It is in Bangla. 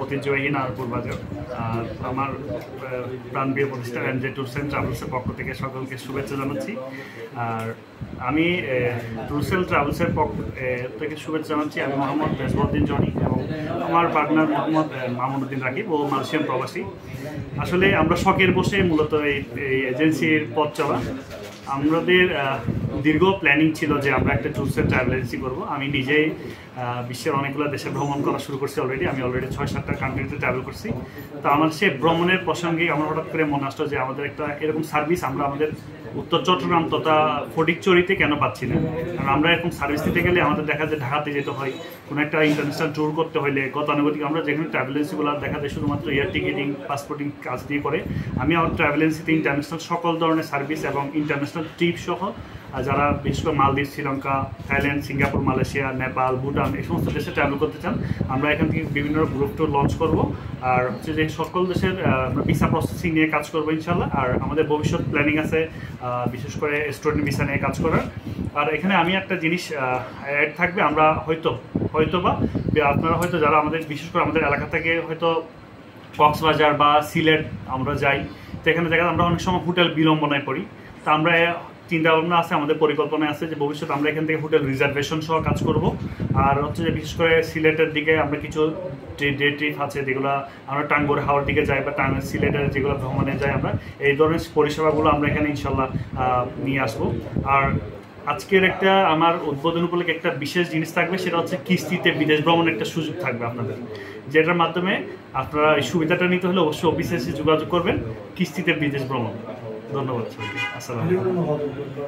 ঐতিহ্যবাহী নারপুর বাজার। আর আমার প্রাণপ্রিয় প্রতিষ্ঠান এমজে ট্যুরস অ্যান্ড ট্রাভেলসের পক্ষ থেকে সকলকে শুভেচ্ছা জানাচ্ছি। আর আমি ট্যুরস অ্যান্ড ট্রাভেলসের পক্ষ থেকে শুভেচ্ছা জানাচ্ছি। আমি মোহাম্মদ মেজবাউদ্দিন জনি এবং আমার পার্টনার মোহাম্মদ মামুনুদ্দিন রাকিব, ও মালয়েশিয়ান প্রবাসী। আসলে আমরা শখের বসে মূলত এই এজেন্সির পথ চলা। আমাদের দীর্ঘ প্ল্যানিং ছিল যে আমরা একটা ট্যুরস অ্যান্ড ট্রাভেল এজেন্সি করবো। আমি নিজেই বিশ্বের অনেকগুলো দেশে ভ্রমণ করা শুরু করছি অলরেডি। আমি অলরেডি 6-7টা কান্ট্রিতে ট্রাভেল করছি। তো আমার সে ভ্রমণের প্রসঙ্গে আমার হঠাৎ করে মনে আসলো যে আমাদের একটা এরকম সার্ভিস আমরা আমাদের উত্তর চট্টগ্রাম তথা ফটিকছড়িতে কেন পাচ্ছি না। কারণ আমরা এরকম সার্ভিস দিতে গেলে আমাদের দেখা যায় ঢাকাতে যেতে হয়, কোনো একটা ইন্টারন্যাশনাল ট্যুর করতে হলে গতানুগতিক আমরা যেখানে ট্রাভেল এজেন্সিগুলো দেখা যায় শুধুমাত্র এয়ার টিকিটিং পাসপোর্টিং কাজ দিয়ে করে। আমি আমার ট্রাভেল এজেন্সিতে ইন্টারন্যাশনাল সকল ধরনের সার্ভিস এবং ইন্টারন্যাশনাল ট্রিপ সহ যারা বিশেষ করে মালদ্বীপ, Sri Lanka, Thailand, Singapore, Malaysia, Nepal, Bhutan এই সমস্ত দেশে ট্রাভেল করতে চান, আমরা এখান থেকে বিভিন্ন গ্রুপ ট্যুর লঞ্চ করব। আর হচ্ছে যে সকল দেশের ভিসা প্রসেসিং নিয়ে কাজ করবো ইনশাল্লাহ। আর আমাদের ভবিষ্যৎ প্ল্যানিং আছে বিশেষ করে স্টুডেন্ট ভিসা নিয়ে কাজ করার। আর এখানে আমি একটা জিনিস অ্যাড থাকবে, আমরা হয়তো বা আপনারা হয়তো যারা আমাদের বিশেষ করে আমাদের এলাকা থেকে হয়তো কক্সবাজার বা সিলেট আমরা যাই, তো এখানে জায়গায় আমরা অনেক সময় হোটেল বিলম্বনায় পড়ি। তো আমরা চিন্তা ভাবনা আছে, আমাদের পরিকল্পনা আছে যে ভবিষ্যতে আমরা এখান থেকে হোটেল রিজার্ভেশন সহ কাজ করব। আর হচ্ছে যে বিশেষ করে সিলেটের দিকে আমরা কিছু ডে ট্রিপ আছে যেগুলো আমরা টাঙ্গুর হাওয়ার দিকে যাই বা সিলেটের যেগুলো ভ্রমণে যাই, আমরা এই ধরনের পরিষেবাগুলো আমরা এখানে ইনশাল্লাহ নিয়ে আসবো। আর আজকের একটা আমার উদ্বোধন উপলক্ষে একটা বিশেষ জিনিস থাকবে, সেটা হচ্ছে কিস্তিতে বিদেশ ভ্রমণের একটা সুযোগ থাকবে আপনাদের, যেটার মাধ্যমে আপনারা এই সুবিধাটা নিতে হলে অবশ্যই অফিসে এসে যোগাযোগ করবেন কিস্তিতে বিদেশ ভ্রমণ। ধন্যবাদ সবাইকে। আসসালামু আলাইকুম।